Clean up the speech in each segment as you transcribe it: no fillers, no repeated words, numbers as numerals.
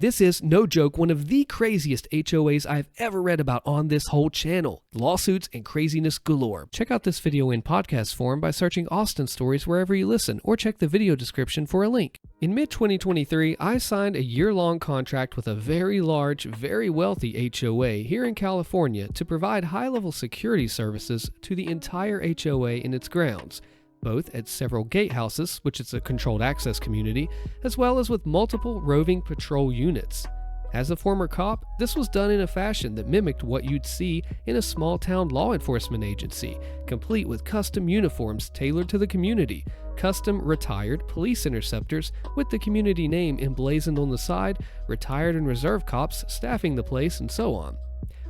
This is, no joke, one of the craziest HOAs I've ever read about on this whole channel. Lawsuits and craziness galore. Check out this video in podcast form by searching Austin Stories wherever you listen, or check the video description for a link. In mid-2023, I signed a year-long contract with a very large, very wealthy HOA here in California to provide high-level security services to the entire HOA in its grounds, both at several gatehouses, which is a controlled access community, as well as with multiple roving patrol units. As a former cop, this was done in a fashion that mimicked what you'd see in a small-town law enforcement agency, complete with custom uniforms tailored to the community, custom retired police interceptors with the community name emblazoned on the side, retired and reserve cops staffing the place, and so on,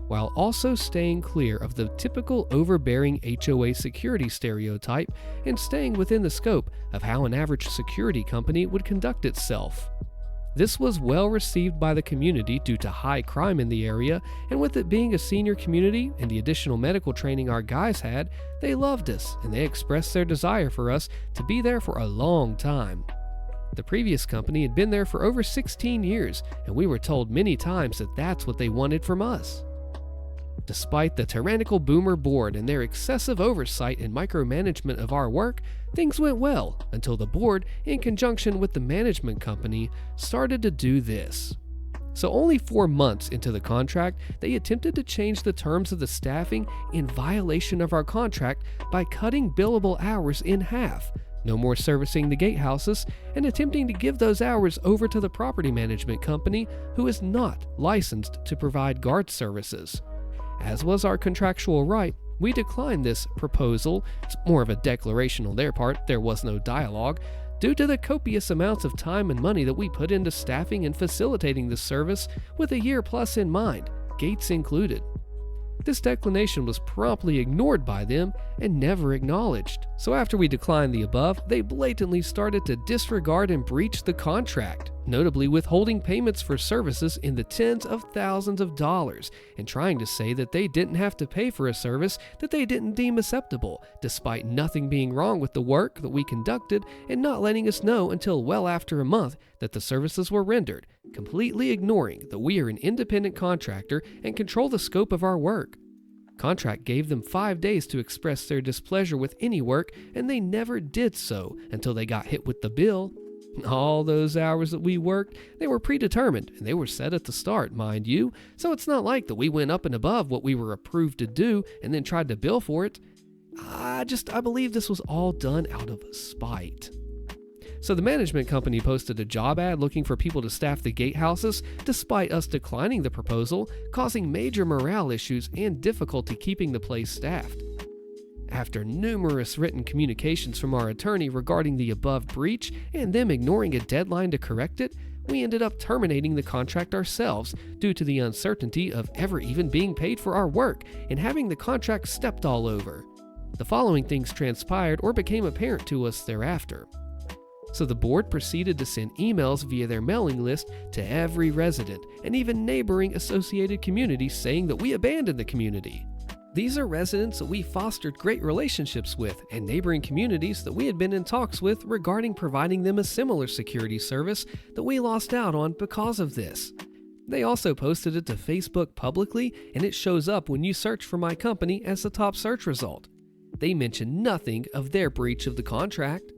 while also staying clear of the typical overbearing HOA security stereotype and staying within the scope of how an average security company would conduct itself. This was well received by the community due to high crime in the area, and with it being a senior community and the additional medical training our guys had, they loved us and they expressed their desire for us to be there for a long time. The previous company had been there for over 16 years, and we were told many times that that's what they wanted from us. Despite the tyrannical boomer board and their excessive oversight and micromanagement of our work, things went well until the board, in conjunction with the management company, started to do this. So only 4 months into the contract, they attempted to change the terms of the staffing in violation of our contract by cutting billable hours in half, no more servicing the gatehouses, and attempting to give those hours over to the property management company, who is not licensed to provide guard services. As was our contractual right, we declined this proposal. It's more of a declaration on their part, there was no dialogue, due to the copious amounts of time and money that we put into staffing and facilitating this service with a year plus in mind, gates included. This declination was promptly ignored by them and never acknowledged. So after we declined the above, they blatantly started to disregard and breach the contract, notably withholding payments for services in the tens of thousands of dollars and trying to say that they didn't have to pay for a service that they didn't deem acceptable, despite nothing being wrong with the work that we conducted, and not letting us know until well after a month that the services were rendered, completely ignoring that we are an independent contractor and control the scope of our work. Contract gave them 5 days to express their displeasure with any work, and they never did so until they got hit with the bill. All those hours that we worked, they were predetermined, and they were set at the start, mind you, so it's not like that we went up and above what we were approved to do and then tried to bill for it. I believe this was all done out of spite. So the management company posted a job ad looking for people to staff the gatehouses, despite us declining the proposal, causing major morale issues and difficulty keeping the place staffed. After numerous written communications from our attorney regarding the above breach and them ignoring a deadline to correct it, we ended up terminating the contract ourselves due to the uncertainty of ever even being paid for our work and having the contract stepped all over. The following things transpired or became apparent to us thereafter. So the board proceeded to send emails via their mailing list to every resident and even neighboring associated communities saying that we abandoned the community. These are residents that we fostered great relationships with and neighboring communities that we had been in talks with regarding providing them a similar security service that we lost out on because of this. They also posted it to Facebook publicly, and it shows up when you search for my company as the top search result. They mention nothing of their breach of the contract.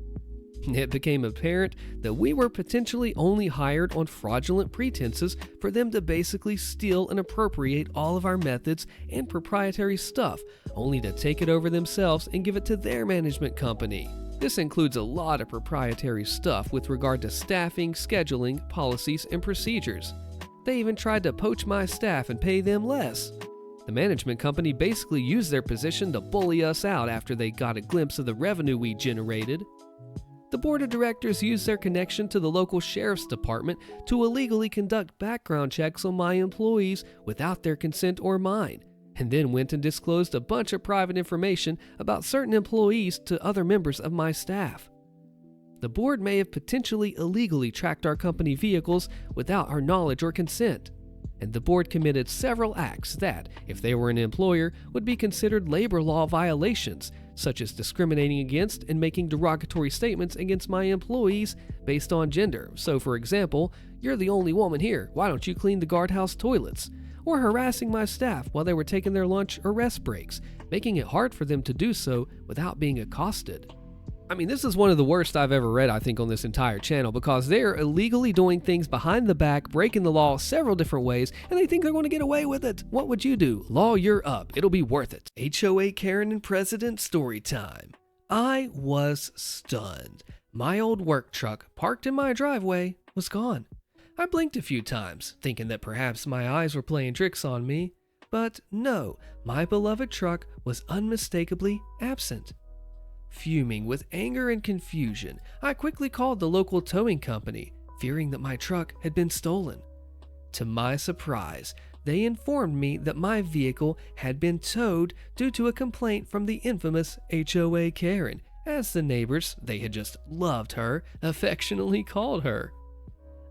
It became apparent that we were potentially only hired on fraudulent pretenses for them to basically steal and appropriate all of our methods and proprietary stuff, only to take it over themselves and give it to their management company. This includes a lot of proprietary stuff with regard to staffing, scheduling, policies, and procedures. They even tried to poach my staff and pay them less. The management company basically used their position to bully us out after they got a glimpse of the revenue we generated. The board of directors used their connection to the local sheriff's department to illegally conduct background checks on my employees without their consent or mine, and then went and disclosed a bunch of private information about certain employees to other members of my staff. The board may have potentially illegally tracked our company vehicles without our knowledge or consent, and the board committed several acts that, if they were an employer, would be considered labor law violations, such as discriminating against and making derogatory statements against my employees based on gender. So, for example, "You're the only woman here, why don't you clean the guardhouse toilets?" Or harassing my staff while they were taking their lunch or rest breaks, making it hard for them to do so without being accosted. I mean, this is one of the worst I've ever read, I think, on this entire channel, because they're illegally doing things behind the back, breaking the law several different ways, and they think they're going to get away with it. What would you do? Lawyer up. It'll be worth it. HOA Karen and President story time. I was stunned. My old work truck, parked in my driveway, was gone. I blinked a few times, thinking that perhaps my eyes were playing tricks on me, but no, my beloved truck was unmistakably absent. Fuming with anger and confusion, I quickly called the local towing company, fearing that my truck had been stolen. To my surprise, they informed me that my vehicle had been towed due to a complaint from the infamous HOA Karen, as the neighbors, they had just loved her, affectionately called her.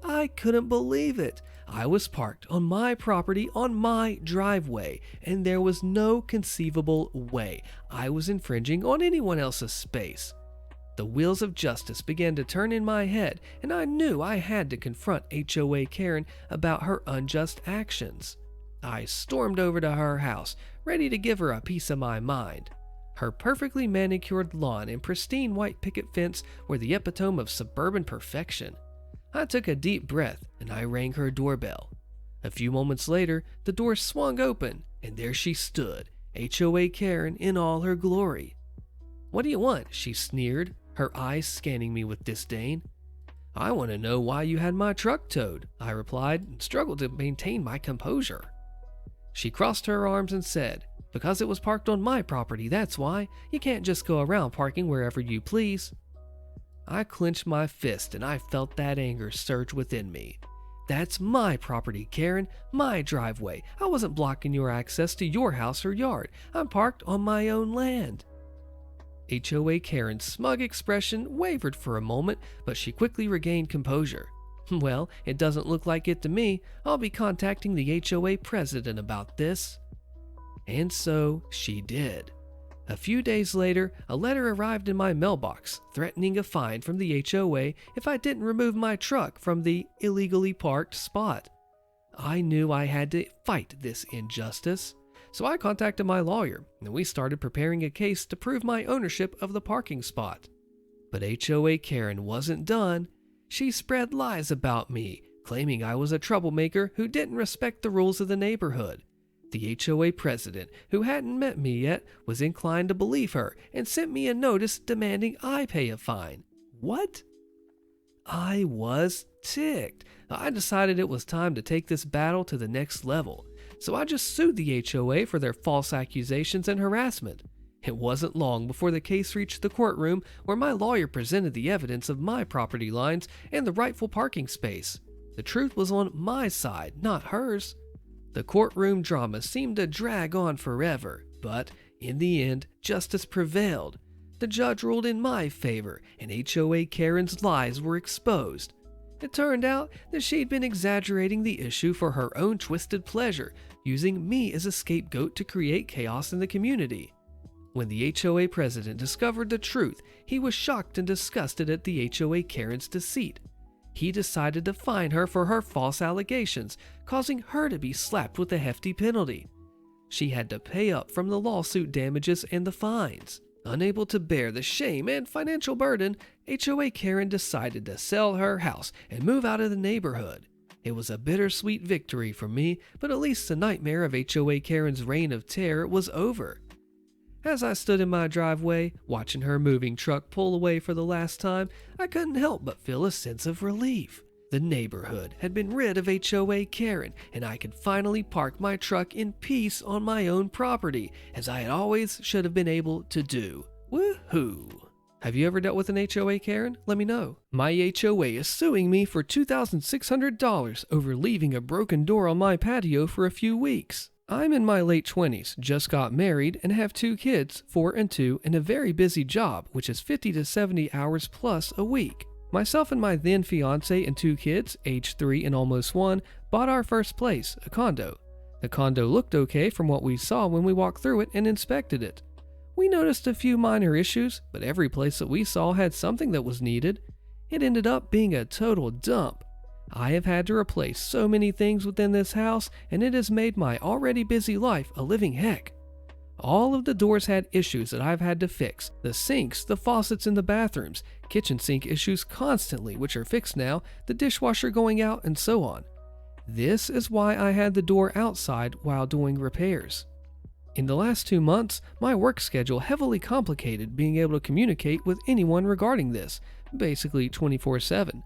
I couldn't believe it. I was parked on my property on my driveway, and there was no conceivable way I was infringing on anyone else's space. The wheels of justice began to turn in my head, and I knew I had to confront HOA Karen about her unjust actions. I stormed over to her house, ready to give her a piece of my mind. Her perfectly manicured lawn and pristine white picket fence were the epitome of suburban perfection. I took a deep breath and I rang her doorbell. A few moments later, the door swung open and there she stood, HOA Karen in all her glory. "What do you want?" she sneered, her eyes scanning me with disdain. "I want to know why you had my truck towed," I replied, and struggled to maintain my composure. She crossed her arms and said, "Because it was parked on my property, that's why. You can't just go around parking wherever you please." I clenched my fist and I felt that anger surge within me. "That's my property, Karen, my driveway. I wasn't blocking your access to your house or yard. I'm parked on my own land." HOA Karen's smug expression wavered for a moment, but she quickly regained composure. "Well, it doesn't look like it to me. I'll be contacting the HOA president about this." And so she did. A few days later, a letter arrived in my mailbox threatening a fine from the HOA if I didn't remove my truck from the illegally parked spot. I knew I had to fight this injustice, so I contacted my lawyer and we started preparing a case to prove my ownership of the parking spot. But HOA Karen wasn't done. She spread lies about me, claiming I was a troublemaker who didn't respect the rules of the neighborhood. The HOA president, who hadn't met me yet, was inclined to believe her and sent me a notice demanding I pay a fine. What? I was ticked. I decided it was time to take this battle to the next level, so I just sued the HOA for their false accusations and harassment. It wasn't long before the case reached the courtroom, where my lawyer presented the evidence of my property lines and the rightful parking space. The truth was on my side, not hers. The courtroom drama seemed to drag on forever, but in the end, justice prevailed. The judge ruled in my favor, and HOA Karen's lies were exposed. It turned out that she'd been exaggerating the issue for her own twisted pleasure, using me as a scapegoat to create chaos in the community. When the HOA president discovered the truth, he was shocked and disgusted at the HOA Karen's deceit. He decided to fine her for her false allegations, causing her to be slapped with a hefty penalty. She had to pay up from the lawsuit damages and the fines. Unable to bear the shame and financial burden, HOA Karen decided to sell her house and move out of the neighborhood. It was a bittersweet victory for me, but at least the nightmare of HOA Karen's reign of terror was over. As I stood in my driveway, watching her moving truck pull away for the last time, I couldn't help but feel a sense of relief. The neighborhood had been rid of HOA Karen, and I could finally park my truck in peace on my own property, as I had always should have been able to do. Woohoo! Have you ever dealt with an HOA Karen? Let me know. My HOA is suing me for $2,600 over leaving a broken door on my patio for a few weeks. I'm in my late 20s, just got married, and have 2 kids, 4 and 2, and a very busy job, which is 50 to 70 hours plus a week. Myself and my then fiance and 2 kids, age 3 and almost 1, bought our first place, a condo. The condo looked okay from what we saw when we walked through it and inspected it. We noticed a few minor issues, but every place that we saw had something that was needed. It ended up being a total dump. I have had to replace so many things within this house, and it has made my already busy life a living heck. All of the doors had issues that I've had to fix. The sinks, the faucets in the bathrooms, kitchen sink issues constantly, which are fixed now, the dishwasher going out, and so on. This is why I had the door outside while doing repairs. In the last 2 months, my work schedule heavily complicated being able to communicate with anyone regarding this, basically 24/7.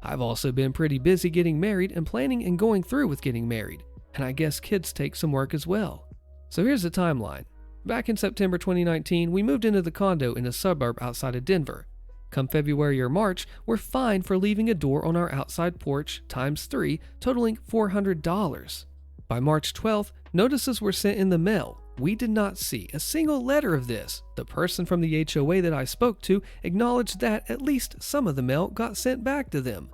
I've also been pretty busy getting married and planning and going through with getting married, and I guess kids take some work as well. So here's the timeline. Back in September 2019, we moved into the condo in a suburb outside of Denver. Come February or March, we're fined for leaving a door on our outside porch ×3, totaling $400. By March 12th, notices were sent in the mail. We did not see a single letter of this. The person from the HOA that I spoke to acknowledged that at least some of the mail got sent back to them.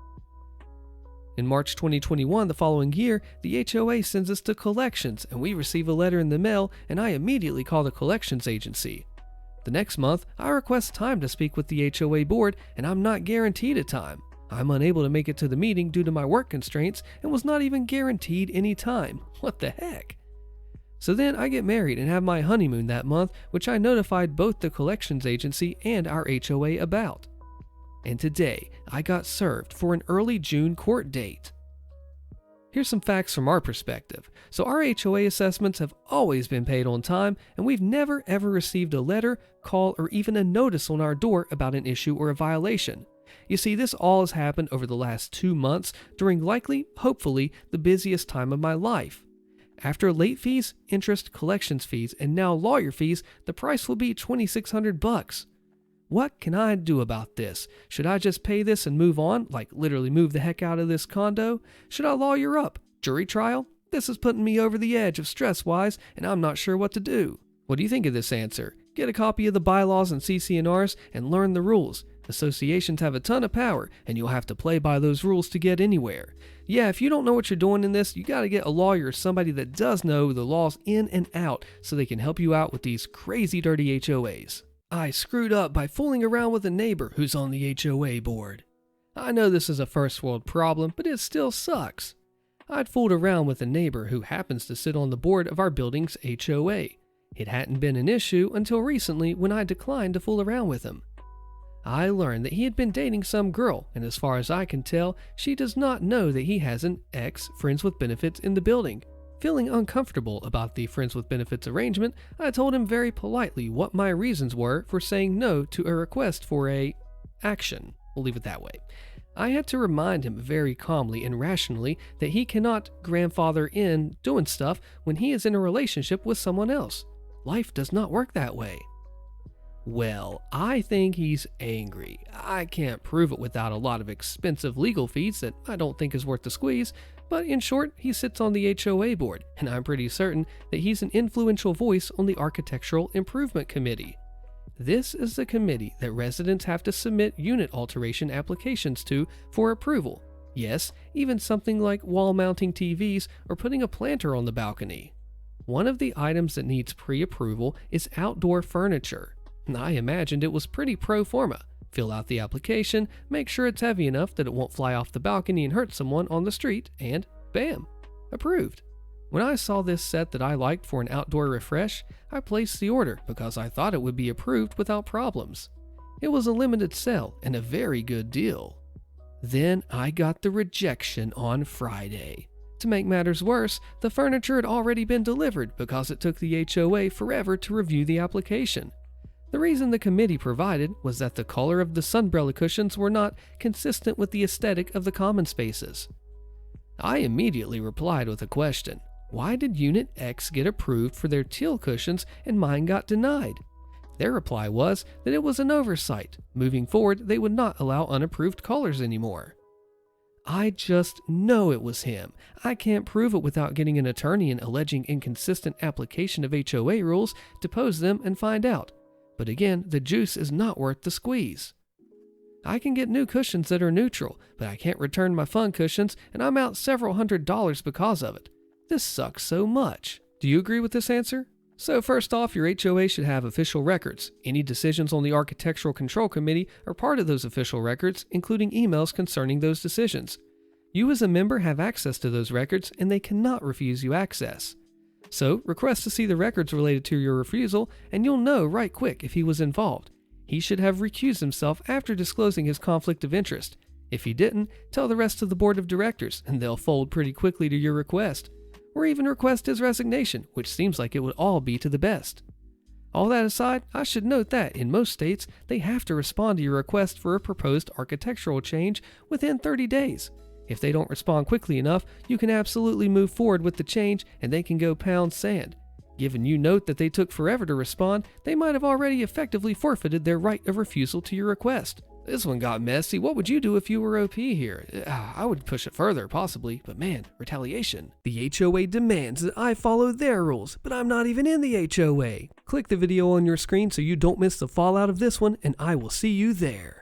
In March 2021, the following year, the HOA sends us to collections and we receive a letter in the mail, and I immediately call the collections agency. The next month, I request time to speak with the HOA board, and I'm not guaranteed a time. I'm unable to make it to the meeting due to my work constraints and was not even guaranteed any time. What the heck? So then I get married and have my honeymoon that month, which I notified both the collections agency and our HOA about. And today, I got served for an early June court date. Here's some facts from our perspective. So our HOA assessments have always been paid on time, and we've never ever received a letter, call, or even a notice on our door about an issue or a violation. You see, this all has happened over the last 2 months during likely, hopefully, the busiest time of my life. After late fees, interest, collections fees, and now lawyer fees, the price will be $2,600. What can I do about this? Should I just pay this and move on, like literally move the heck out of this condo? Should I lawyer up? Jury trial? This is putting me over the edge of stress-wise, and I'm not sure what to do. What do you think of this answer? Get a copy of the bylaws and CC&Rs and learn the rules. Associations have a ton of power, and you'll have to play by those rules to get anywhere. Yeah, if you don't know what you're doing in this, you gotta get a lawyer or somebody that does know the laws in and out so they can help you out with these crazy dirty HOAs. I screwed up by fooling around with a neighbor who's on the HOA board. I know this is a first world problem, but it still sucks. I'd fooled around with a neighbor who happens to sit on the board of our building's HOA. It hadn't been an issue until recently when I declined to fool around with him. I learned that he had been dating some girl, and as far as I can tell, she does not know that he has an ex friends with benefits in the building. Feeling uncomfortable about the friends with benefits arrangement, I told him very politely what my reasons were for saying no to a request for a action. We'll leave it that way. I had to remind him very calmly and rationally that he cannot grandfather in doing stuff when he is in a relationship with someone else. Life does not work that way. Well, I think he's angry. I can't prove it without a lot of expensive legal fees that I don't think is worth the squeeze, but in short, he sits on the HOA board, and I'm pretty certain that he's an influential voice on the Architectural Improvement Committee. This is the committee that residents have to submit unit alteration applications to for approval. Yes, even something like wall-mounting TVs or putting a planter on the balcony. One of the items that needs pre-approval is outdoor furniture. I imagined it was pretty pro forma. Fill out the application, make sure it's heavy enough that it won't fly off the balcony and hurt someone on the street, and bam, approved. When I saw this set that I liked for an outdoor refresh, I placed the order because I thought it would be approved without problems. It was a limited sale and a very good deal. Then I got the rejection on Friday. To make matters worse, the furniture had already been delivered because it took the HOA forever to review the application. The reason the committee provided was that the color of the sunbrella cushions were not consistent with the aesthetic of the common spaces. I immediately replied with a question. Why did Unit X get approved for their teal cushions and mine got denied? Their reply was that it was an oversight. Moving forward, they would not allow unapproved colors anymore. I just know it was him. I can't prove it without getting an attorney and alleging inconsistent application of HOA rules, depose them, and find out. But again, the juice is not worth the squeeze. I can get new cushions that are neutral, but I can't return my fun cushions, and I'm out several $100s because of it. This sucks so much. Do you agree with this answer? So first off, your HOA should have official records. Any decisions on the Architectural Control Committee are part of those official records, including emails concerning those decisions. You as a member have access to those records and they cannot refuse you access. So request to see the records related to your refusal and you'll know right quick if he was involved. He should have recused himself after disclosing his conflict of interest. If he didn't, tell the rest of the board of directors and they'll fold pretty quickly to your request. Or even request his resignation, which seems like it would all be to the best. All that aside, I should note that, in most states, they have to respond to your request for a proposed architectural change within 30 days. If they don't respond quickly enough, you can absolutely move forward with the change and they can go pound sand. Given you note that they took forever to respond, they might have already effectively forfeited their right of refusal to your request. This one got messy. What would you do if you were OP here? I would push it further, possibly, but man, retaliation. The HOA demands that I follow their rules, but I'm not even in the HOA. Click the video on your screen so you don't miss the fallout of this one, and I will see you there.